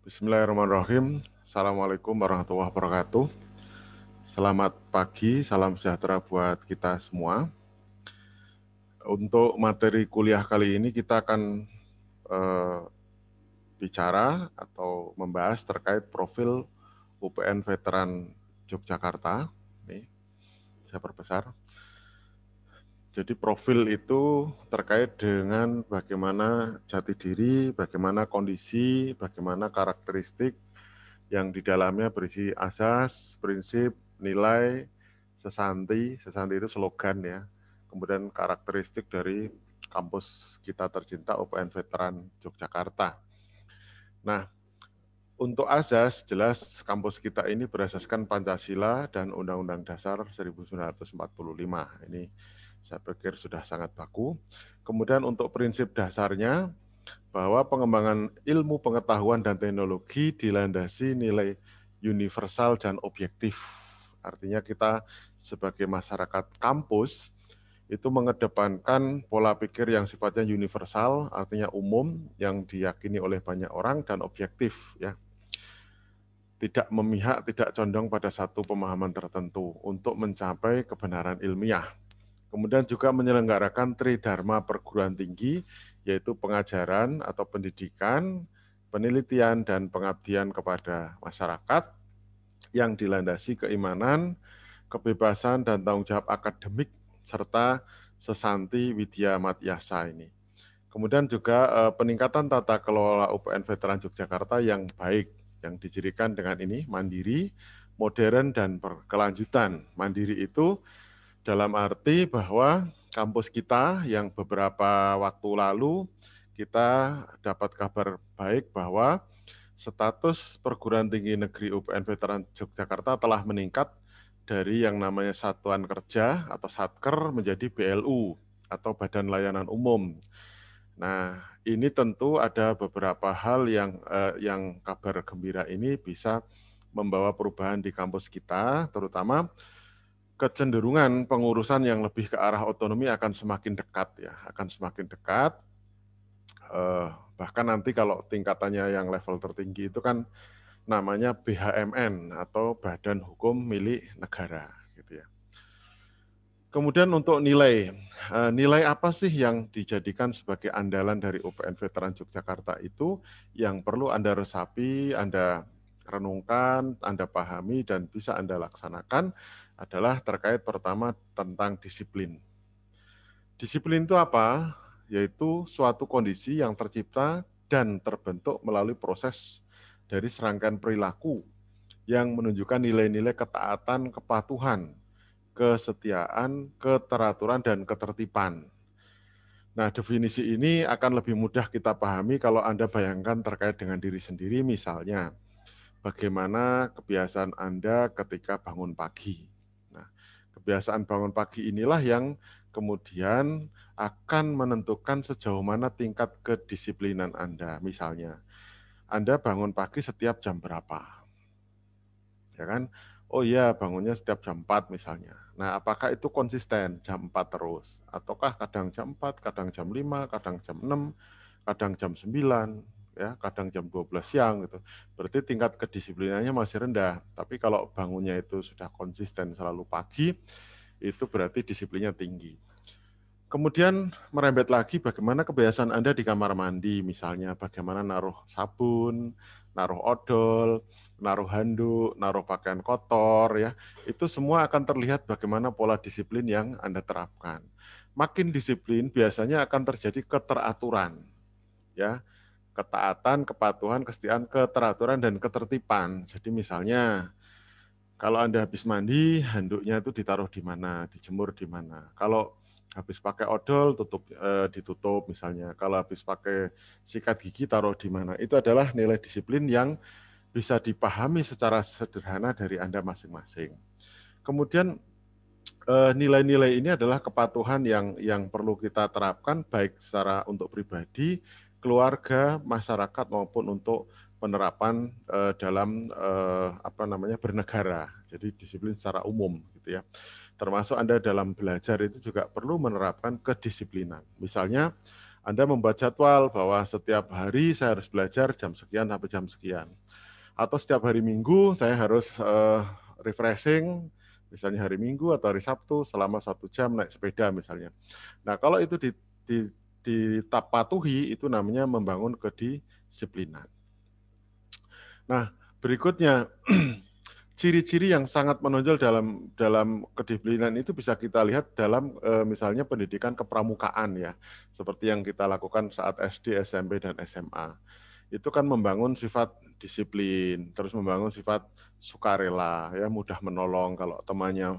Bismillahirrahmanirrahim. Assalamualaikum warahmatullahi wabarakatuh. Selamat pagi, salam sejahtera buat kita semua. Untuk materi kuliah kali ini kita akan bicara atau membahas terkait profil UPN Veteran Yogyakarta. Ini saya perbesar. Jadi profil itu terkait dengan bagaimana jati diri, bagaimana kondisi, bagaimana karakteristik yang di dalamnya berisi asas, prinsip, nilai, sesanti itu slogan ya, kemudian karakteristik dari kampus kita tercinta UPN Veteran Yogyakarta. Nah, untuk asas, jelas kampus kita ini berasaskan Pancasila dan Undang-Undang Dasar 1945. Ini saya pikir sudah sangat baku. Kemudian untuk prinsip dasarnya, bahwa pengembangan ilmu pengetahuan dan teknologi dilandasi nilai universal dan objektif. Artinya kita sebagai masyarakat kampus itu mengedepankan pola pikir yang sifatnya universal, artinya umum, yang diyakini oleh banyak orang dan objektif, ya. Tidak memihak, tidak condong pada satu pemahaman tertentu untuk mencapai kebenaran ilmiah. Kemudian juga menyelenggarakan tridharma perguruan tinggi, yaitu pengajaran atau pendidikan, penelitian, dan pengabdian kepada masyarakat yang dilandasi keimanan, kebebasan, dan tanggung jawab akademik, serta sesanti widya matyasa ini. Kemudian juga peningkatan tata kelola UPN Veteran Yogyakarta yang baik, yang dicirikan dengan ini, mandiri, modern, dan berkelanjutan. Mandiri itu dalam arti bahwa kampus kita yang beberapa waktu lalu kita dapat kabar baik bahwa status perguruan tinggi negeri UPN Veteran Yogyakarta telah meningkat dari yang namanya Satuan Kerja atau Satker menjadi BLU atau Badan Layanan Umum. Nah, ini tentu ada beberapa hal yang kabar gembira ini bisa membawa perubahan di kampus kita, terutama kecenderungan pengurusan yang lebih ke arah otonomi akan semakin dekat ya, akan semakin dekat. Bahkan nanti kalau tingkatannya yang level tertinggi itu kan namanya BHMN atau Badan Hukum Milik Negara gitu ya. Kemudian untuk nilai, nilai apa sih yang dijadikan sebagai andalan dari UPN Veteran Yogyakarta itu yang perlu Anda resapi, Anda renungkan, Anda pahami, dan bisa Anda laksanakan adalah terkait pertama tentang disiplin. Disiplin itu apa? Yaitu suatu kondisi yang tercipta dan terbentuk melalui proses dari serangkaian perilaku yang menunjukkan nilai-nilai ketaatan, kepatuhan, kesetiaan, keteraturan, dan ketertiban. Nah, definisi ini akan lebih mudah kita pahami kalau Anda bayangkan terkait dengan diri sendiri, misalnya bagaimana kebiasaan Anda ketika bangun pagi. Nah, kebiasaan bangun pagi inilah yang kemudian akan menentukan sejauh mana tingkat kedisiplinan Anda. Misalnya, Anda bangun pagi setiap jam berapa? Ya kan? Oh iya, bangunnya setiap jam 4 misalnya. Nah, apakah itu konsisten jam 4 terus? Ataukah kadang jam 4, kadang jam 5, kadang jam 6, kadang jam 9, ya, kadang jam 12 siang gitu. Berarti tingkat kedisiplinannya masih rendah. Tapi kalau bangunnya itu sudah konsisten selalu pagi, itu berarti disiplinnya tinggi. Kemudian merembet lagi bagaimana kebiasaan Anda di kamar mandi, misalnya bagaimana naruh sabun, naruh odol, naruh handuk, naruh pakaian kotor, ya. Itu semua akan terlihat bagaimana pola disiplin yang Anda terapkan. Makin disiplin biasanya akan terjadi keteraturan, ya. Ketaatan, kepatuhan, kesetiaan, keteraturan, dan ketertiban. Jadi misalnya kalau Anda habis mandi, handuknya itu ditaruh di mana, dijemur di mana. Kalau habis pakai odol, ditutup misalnya. Kalau habis pakai sikat gigi, taruh di mana. Itu adalah nilai disiplin yang bisa dipahami secara sederhana dari Anda masing-masing. Kemudian nilai-nilai ini adalah kepatuhan yang perlu kita terapkan baik secara untuk pribadi, keluarga, masyarakat maupun untuk penerapan dalam bernegara. Jadi disiplin secara umum gitu ya. Termasuk Anda dalam belajar itu juga perlu menerapkan kedisiplinan. Misalnya Anda membuat jadwal bahwa setiap hari saya harus belajar jam sekian sampai jam sekian. Atau setiap hari Minggu saya harus refreshing, misalnya hari Minggu atau hari Sabtu selama 1 jam naik sepeda misalnya. Nah, kalau itu ditapatuhi, itu namanya membangun kedisiplinan. Nah, berikutnya, ciri-ciri yang sangat menonjol dalam kedisiplinan itu bisa kita lihat dalam misalnya pendidikan kepramukaan ya, seperti yang kita lakukan saat SD, SMP, dan SMA. Itu kan membangun sifat disiplin, terus membangun sifat sukarela, ya mudah menolong kalau temannya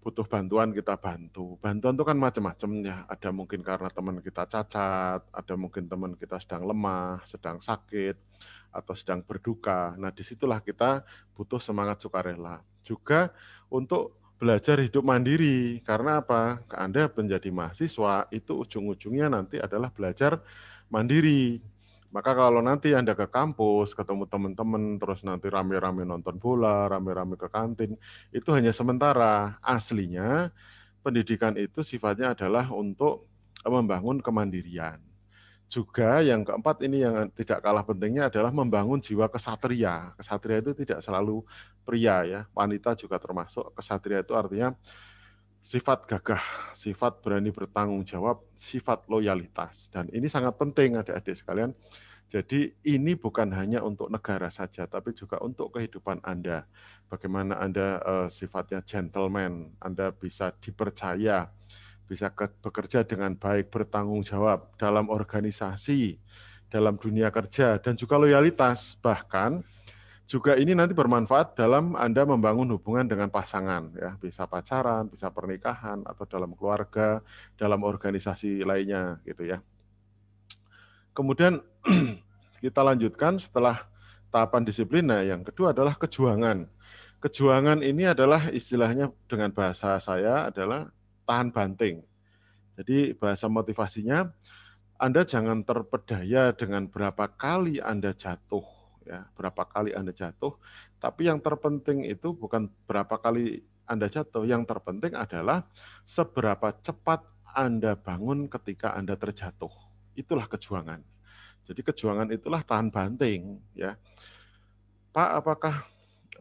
butuh bantuan kita bantu. Bantuan itu kan macam-macam ya, ada mungkin karena teman kita cacat, ada mungkin teman kita sedang lemah, sedang sakit, atau sedang berduka. Nah, disitulah kita butuh semangat sukarela. Juga untuk belajar hidup mandiri, karena apa? Anda menjadi mahasiswa, itu ujung-ujungnya nanti adalah belajar mandiri. Maka kalau nanti Anda ke kampus, ketemu teman-teman, terus nanti rame-rame nonton bola, rame-rame ke kantin, itu hanya sementara. Aslinya, pendidikan itu sifatnya adalah untuk membangun kemandirian. Juga yang keempat ini yang tidak kalah pentingnya adalah membangun jiwa kesatria. Kesatria itu tidak selalu pria ya, wanita juga termasuk. Kesatria itu artinya sifat gagah, sifat berani bertanggung jawab, sifat loyalitas. Dan ini sangat penting adik-adik sekalian. Jadi ini bukan hanya untuk negara saja, tapi juga untuk kehidupan Anda. Bagaimana Anda sifatnya gentleman, Anda bisa dipercaya, bisa bekerja dengan baik, bertanggung jawab dalam organisasi, dalam dunia kerja, dan juga loyalitas. Bahkan juga ini nanti bermanfaat dalam Anda membangun hubungan dengan pasangan, ya bisa pacaran, bisa pernikahan, atau dalam keluarga, dalam organisasi lainnya, gitu ya. Kemudian kita lanjutkan setelah tahapan disiplin. Nah, yang kedua adalah kejuangan. Kejuangan ini adalah istilahnya dengan bahasa saya adalah tahan banting. Jadi bahasa motivasinya, Anda jangan terpedaya dengan berapa kali Anda jatuh, ya, berapa kali Anda jatuh, tapi yang terpenting itu bukan berapa kali Anda jatuh, yang terpenting adalah seberapa cepat Anda bangun ketika Anda terjatuh. Itulah kejuangan. Jadi kejuangan itulah tahan banting, ya. Pak,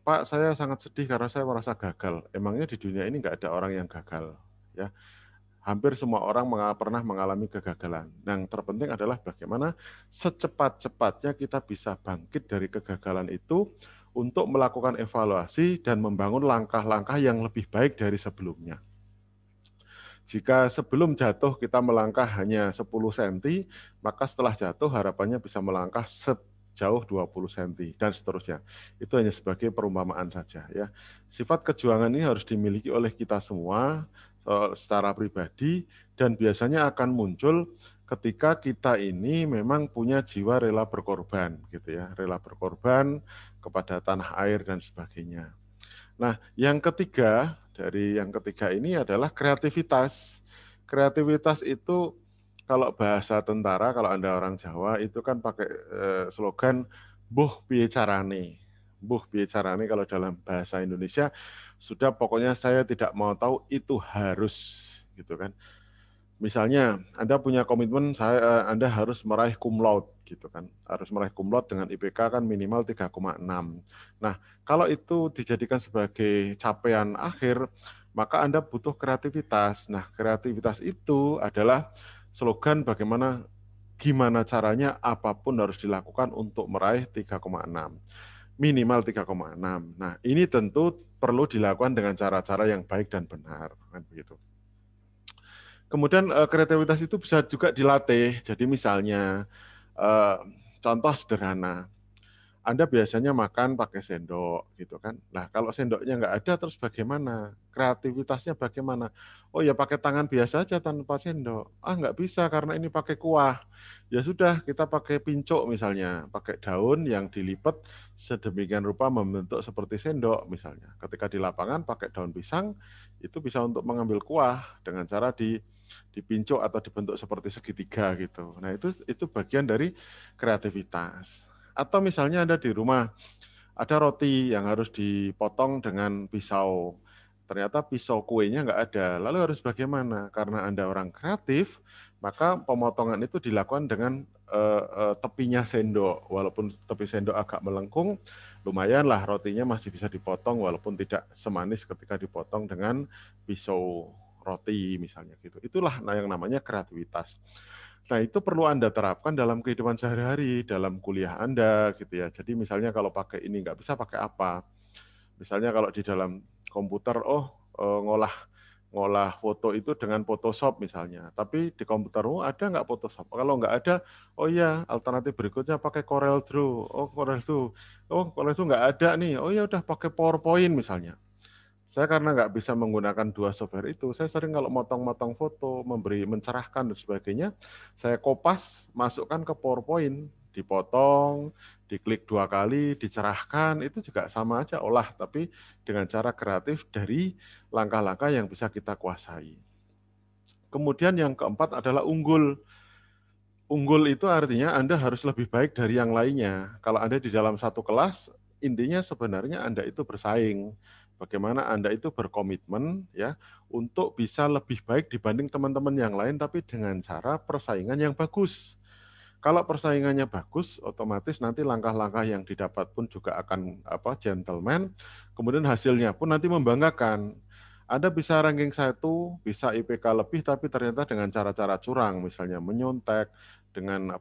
Pak, saya sangat sedih karena saya merasa gagal. Emangnya di dunia ini nggak ada orang yang gagal, ya. Hampir semua orang pernah mengalami kegagalan. Yang terpenting adalah bagaimana secepat-cepatnya kita bisa bangkit dari kegagalan itu untuk melakukan evaluasi dan membangun langkah-langkah yang lebih baik dari sebelumnya. Jika sebelum jatuh kita melangkah hanya 10 cm, maka setelah jatuh harapannya bisa melangkah sejauh 20 cm dan seterusnya. Itu hanya sebagai perumpamaan saja ya. Sifat kejuangan ini harus dimiliki oleh kita semua secara pribadi dan biasanya akan muncul ketika kita ini memang punya jiwa rela berkorban gitu ya, rela berkorban kepada tanah air dan sebagainya. Nah, yang ketiga dari yang ketiga ini adalah kreativitas. Kreativitas itu kalau bahasa tentara, kalau Anda orang Jawa itu kan pakai slogan "Mbuh piye carane". "Mbuh piye carane" kalau dalam bahasa Indonesia sudah pokoknya saya tidak mau tahu, itu harus gitu kan. Misalnya Anda punya komitmen Anda harus meraih cum laude gitu kan. Harus meraih cum laude dengan IPK kan minimal 3,6. Nah, kalau itu dijadikan sebagai capaian akhir, maka Anda butuh kreativitas. Nah, kreativitas itu adalah slogan gimana caranya apapun harus dilakukan untuk meraih 3,6. Minimal 3,6. Nah, ini tentu perlu dilakukan dengan cara-cara yang baik dan benar kan begitu. Kemudian kreativitas itu bisa juga dilatih. Jadi misalnya contoh sederhana, Anda biasanya makan pakai sendok gitu kan. Nah kalau sendoknya nggak ada terus bagaimana? Kreativitasnya bagaimana? Oh ya pakai tangan biasa aja tanpa sendok. Ah nggak bisa karena ini pakai kuah. Ya sudah kita pakai pincuk misalnya, pakai daun yang dilipat sedemikian rupa membentuk seperti sendok misalnya. Ketika di lapangan pakai daun pisang itu bisa untuk mengambil kuah dengan cara dipincuk atau dibentuk seperti segitiga gitu. Nah itu bagian dari kreativitas. Atau misalnya Anda di rumah ada roti yang harus dipotong dengan pisau. ternyata pisau kuenya nggak ada. Lalu harus bagaimana? Karena Anda orang kreatif, maka pemotongan itu dilakukan dengan tepinya sendok. Walaupun tepi sendok agak melengkung, lumayanlah rotinya masih bisa dipotong walaupun tidak semanis ketika dipotong dengan pisau roti misalnya gitu. Itulah yang namanya kreativitas. Nah, itu perlu Anda terapkan dalam kehidupan sehari-hari, dalam kuliah Anda gitu ya. Jadi misalnya kalau pakai ini nggak bisa pakai apa. Misalnya kalau di dalam komputer, ngolah ngolah foto itu dengan Photoshop misalnya. Tapi di komputermu ada nggak Photoshop? Kalau nggak ada, oh iya, alternatif berikutnya pakai Corel Draw. Corel Draw nggak ada nih. Oh ya udah pakai PowerPoint misalnya. Saya karena nggak bisa menggunakan dua software itu, saya sering kalau motong-motong foto, mencerahkan dan sebagainya, saya kopas, masukkan ke PowerPoint, dipotong, diklik 2 kali, dicerahkan, itu juga sama aja olah, tapi dengan cara kreatif dari langkah-langkah yang bisa kita kuasai. Kemudian yang keempat adalah unggul. Unggul itu artinya Anda harus lebih baik dari yang lainnya. Kalau Anda di dalam satu kelas, intinya sebenarnya Anda itu bersaing. Bagaimana Anda itu berkomitmen ya untuk bisa lebih baik dibanding teman-teman yang lain tapi dengan cara persaingan yang bagus. Kalau persaingannya bagus, otomatis nanti langkah-langkah yang didapat pun juga akan gentleman. Kemudian hasilnya pun nanti membanggakan. Anda bisa ranking 1, bisa IPK lebih, tapi ternyata dengan cara-cara curang, misalnya menyontek, dengan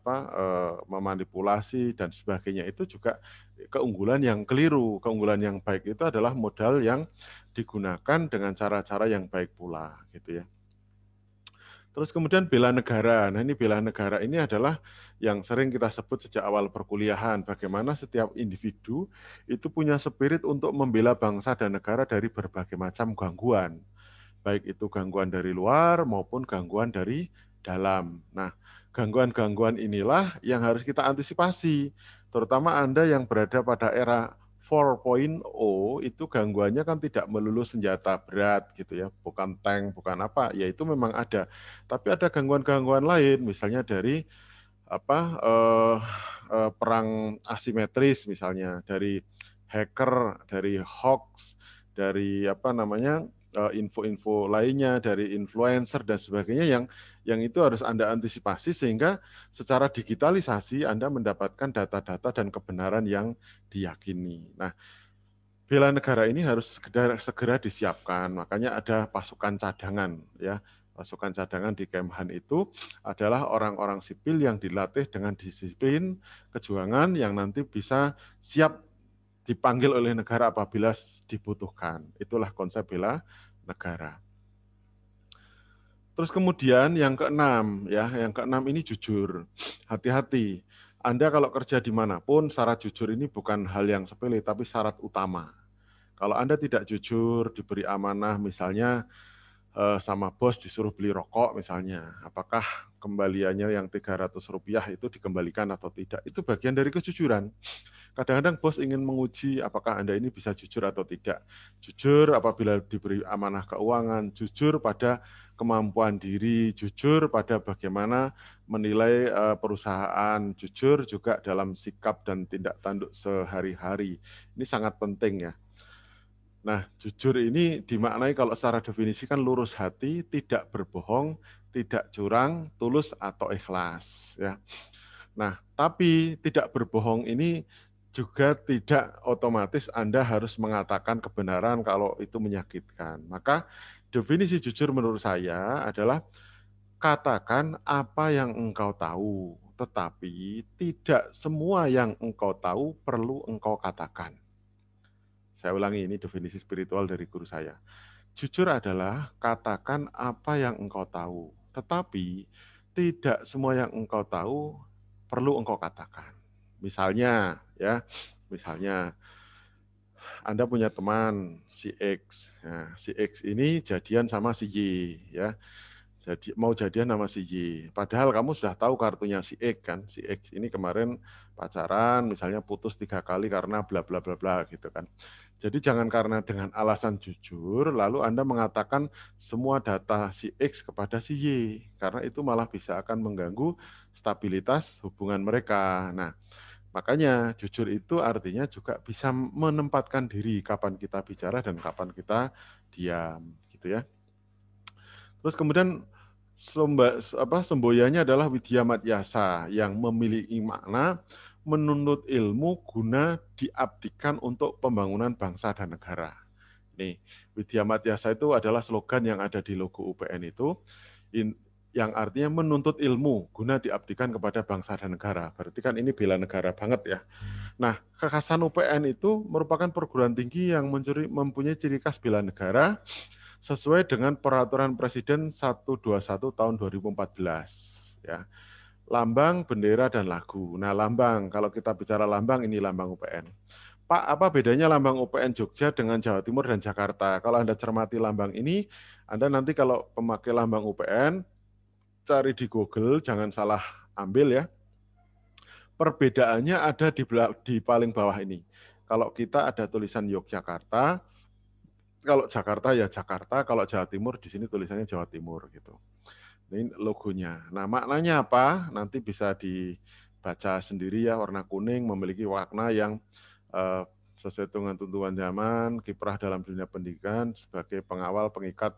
memanipulasi dan sebagainya, itu juga keunggulan yang keliru. Keunggulan yang baik itu adalah modal yang digunakan dengan cara-cara yang baik pula, gitu ya. Terus kemudian bela negara. Nah, ini bela negara ini adalah yang sering kita sebut sejak awal perkuliahan. Bagaimana setiap individu itu punya spirit untuk membela bangsa dan negara dari berbagai macam gangguan. Baik itu gangguan dari luar maupun gangguan dari dalam. Nah, gangguan-gangguan inilah yang harus kita antisipasi. Terutama Anda yang berada pada era 4.0 itu gangguannya kan tidak melulu senjata berat gitu ya, bukan tank, bukan apa, ya itu memang ada. Tapi ada gangguan-gangguan lain, misalnya dari perang asimetris misalnya, dari hacker, dari hoax, dari info-info lainnya, dari influencer dan sebagainya yang itu harus Anda antisipasi sehingga secara digitalisasi Anda mendapatkan data-data dan kebenaran yang diyakini. Nah, bela negara ini harus segera disiapkan, makanya ada pasukan cadangan ya. Pasukan cadangan di Kemhan itu adalah orang-orang sipil yang dilatih dengan disiplin, kejuangan yang nanti bisa siap dipanggil oleh negara apabila dibutuhkan. Itulah konsep bela negara. Terus kemudian yang keenam, ya, yang keenam ini jujur. Hati-hati. Anda kalau kerja dimanapun, syarat jujur ini bukan hal yang sepele, tapi syarat utama. Kalau Anda tidak jujur, diberi amanah, misalnya sama bos disuruh beli rokok misalnya, apakah kembaliannya yang Rp300 itu dikembalikan atau tidak, itu bagian dari kejujuran. Kadang-kadang bos ingin menguji apakah Anda ini bisa jujur atau tidak. Jujur apabila diberi amanah keuangan, jujur pada kemampuan diri, jujur pada bagaimana menilai perusahaan, jujur juga dalam sikap dan tindak tanduk sehari-hari. Ini sangat penting ya. Nah, jujur ini dimaknai kalau secara definisi kan lurus hati, tidak berbohong, tidak curang, tulus atau ikhlas ya. Nah, tapi tidak berbohong ini juga tidak otomatis Anda harus mengatakan kebenaran kalau itu menyakitkan. Maka definisi jujur menurut saya adalah katakan apa yang engkau tahu, tetapi tidak semua yang engkau tahu perlu engkau katakan. Saya ulangi, ini definisi spiritual dari guru saya. Jujur adalah katakan apa yang engkau tahu, tetapi tidak semua yang engkau tahu perlu engkau katakan. Misalnya, Anda punya teman si X. Nah, si X ini jadian sama si Y, ya. Jadi mau jadian sama si Y. Padahal kamu sudah tahu kartunya si X kan. Si X ini kemarin pacaran, misalnya putus 3 kali karena bla bla bla bla gitu kan. Jadi jangan karena dengan alasan jujur, lalu Anda mengatakan semua data si X kepada si Y. Karena itu malah bisa akan mengganggu stabilitas hubungan mereka. Nah, Makanya jujur itu artinya juga bisa menempatkan diri kapan kita bicara dan kapan kita diam, gitu ya. Terus kemudian semboyannya adalah Widya Matyasa yang memiliki makna menuntut ilmu guna diabdikan untuk pembangunan bangsa dan negara. Nih, Widya Matyasa itu adalah slogan yang ada di logo UPN itu, yang artinya menuntut ilmu guna diabdikan kepada bangsa dan negara. Berarti kan ini bela negara banget ya. Nah, kekhasan UPN itu merupakan perguruan tinggi yang mempunyai ciri khas bela negara sesuai dengan Peraturan Presiden 121 tahun 2014. Ya. Lambang, bendera, dan lagu. Nah, lambang, kalau kita bicara lambang, ini lambang UPN. Pak, apa bedanya lambang UPN Jogja dengan Jawa Timur dan Jakarta? Kalau Anda cermati lambang ini, Anda nanti kalau pemakai lambang UPN, cari di Google, jangan salah ambil ya. Perbedaannya ada di paling bawah ini. Kalau kita ada tulisan Yogyakarta, kalau Jakarta ya Jakarta, kalau Jawa Timur di sini tulisannya Jawa Timur gitu. Ini logonya. Nah, maknanya apa? Nanti bisa dibaca sendiri ya, warna kuning memiliki warna yang sesuai dengan tuntunan zaman, kiprah dalam dunia pendidikan sebagai pengawal pengikat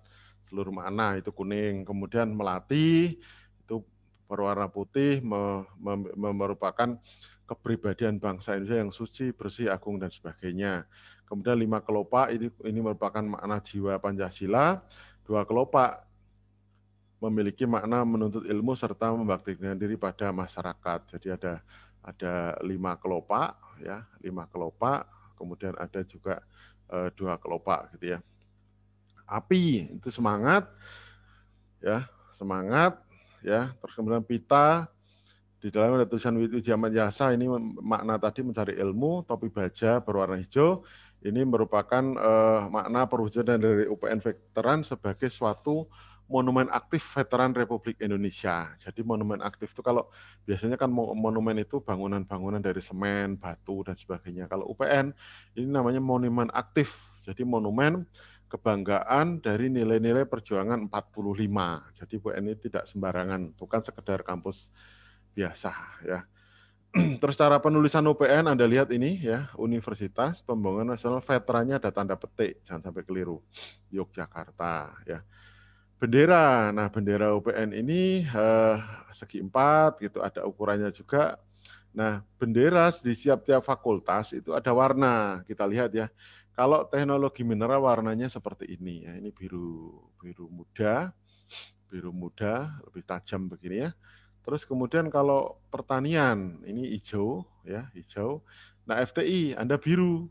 seluruh makna itu kuning. Kemudian melati itu berwarna putih merupakan kepribadian bangsa Indonesia yang suci, bersih, agung dan sebagainya. Kemudian 5 kelopak ini merupakan makna jiwa Pancasila. 2 kelopak memiliki makna menuntut ilmu serta membaktikan diri pada masyarakat. Jadi ada 5 kelopak ya, 5 kelopak, kemudian ada juga 2 kelopak gitu ya. Api itu semangat ya, semangat ya. Terus kemudian pita di dalam ada tulisan Widya Matyasa, ini makna tadi mencari ilmu. Topi baja berwarna hijau ini merupakan makna perwujudan dari UPN Veteran sebagai suatu monumen aktif veteran Republik Indonesia. Jadi monumen aktif itu kalau biasanya kan monumen itu bangunan-bangunan dari semen, batu dan sebagainya. Kalau UPN ini namanya monumen aktif. Jadi monumen kebanggaan dari nilai-nilai perjuangan 45. Jadi UPN ini tidak sembarangan, bukan sekedar kampus biasa ya. Terus cara penulisan UPN Anda lihat ini ya, Universitas Pembangunan Nasional, veterannya ada tanda petik, jangan sampai keliru. Yogyakarta ya. Bendera, nah bendera UPN ini segi 4 gitu, ada ukurannya juga. Nah, bendera di tiap fakultas itu ada warna, kita lihat ya. Kalau teknologi mineral warnanya seperti ini ya, ini biru muda, lebih tajam begini ya. Terus kemudian kalau pertanian ini hijau ya, hijau. Nah, FTI Anda biru.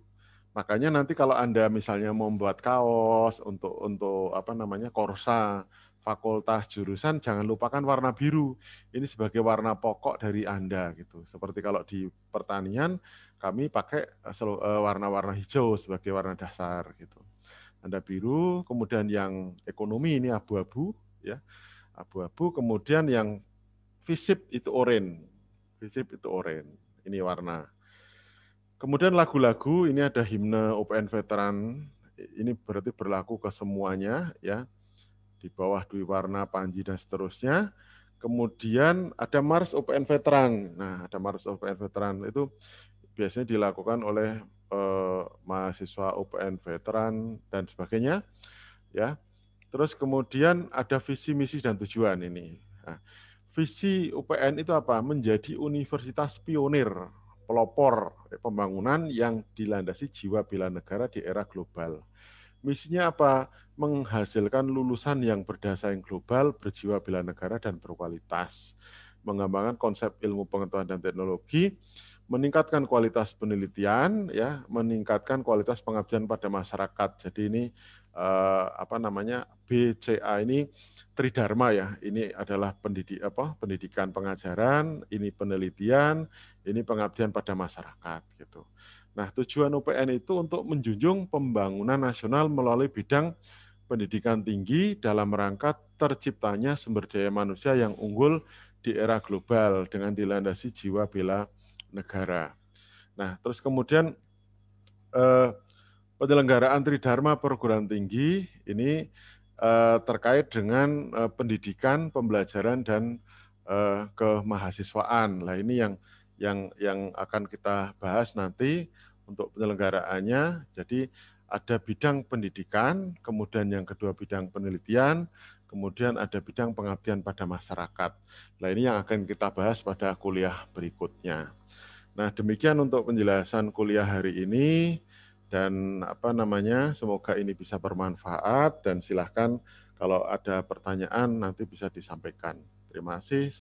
Makanya nanti kalau Anda misalnya mau membuat kaos untuk apa namanya korsa fakultas jurusan, jangan lupakan warna biru. Ini sebagai warna pokok dari Anda gitu. Seperti kalau di pertanian kami pakai warna-warna hijau sebagai warna dasar gitu. Anda biru, kemudian yang ekonomi ini abu-abu ya. Abu-abu, kemudian yang FISIP itu oranye. FISIP itu oranye. Ini warna. Kemudian lagu-lagu, ini ada himne UPN Veteran. Ini berarti berlaku ke semuanya ya. Di bawah Dwi Warna, Panji dan seterusnya. Kemudian ada Mars UPN Veteran. Nah, ada Mars UPN Veteran itu biasanya dilakukan oleh mahasiswa UPN Veteran dan sebagainya ya. Terus kemudian ada visi, misi dan tujuan ini. Nah, visi UPN itu apa? Menjadi universitas pionir, pelopor pembangunan yang dilandasi jiwa bela negara di era global. Misinya apa? Menghasilkan lulusan yang berdasar global, berjiwa bela negara dan berkualitas. Mengembangkan konsep ilmu pengetahuan dan teknologi, meningkatkan kualitas penelitian, ya, meningkatkan kualitas pengabdian pada masyarakat. Jadi ini apa namanya BCA ini Tridharma ya. Ini adalah pendidikan pengajaran, ini penelitian, ini pengabdian pada masyarakat gitu. Nah, tujuan UPN itu untuk menjunjung pembangunan nasional melalui bidang pendidikan tinggi dalam rangka terciptanya sumber daya manusia yang unggul di era global dengan dilandasi jiwa bela negara. Nah, terus kemudian penyelenggaraan Tridharma perguruan tinggi ini terkait dengan pendidikan, pembelajaran dan kemahasiswaan. Lah ini yang yang akan kita bahas nanti untuk penyelenggaraannya. Jadi ada bidang pendidikan, kemudian yang kedua bidang penelitian, kemudian ada bidang pengabdian pada masyarakat. Nah, ini yang akan kita bahas pada kuliah berikutnya. Nah, demikian untuk penjelasan kuliah hari ini dan semoga ini bisa bermanfaat dan silahkan kalau ada pertanyaan nanti bisa disampaikan. Terima kasih.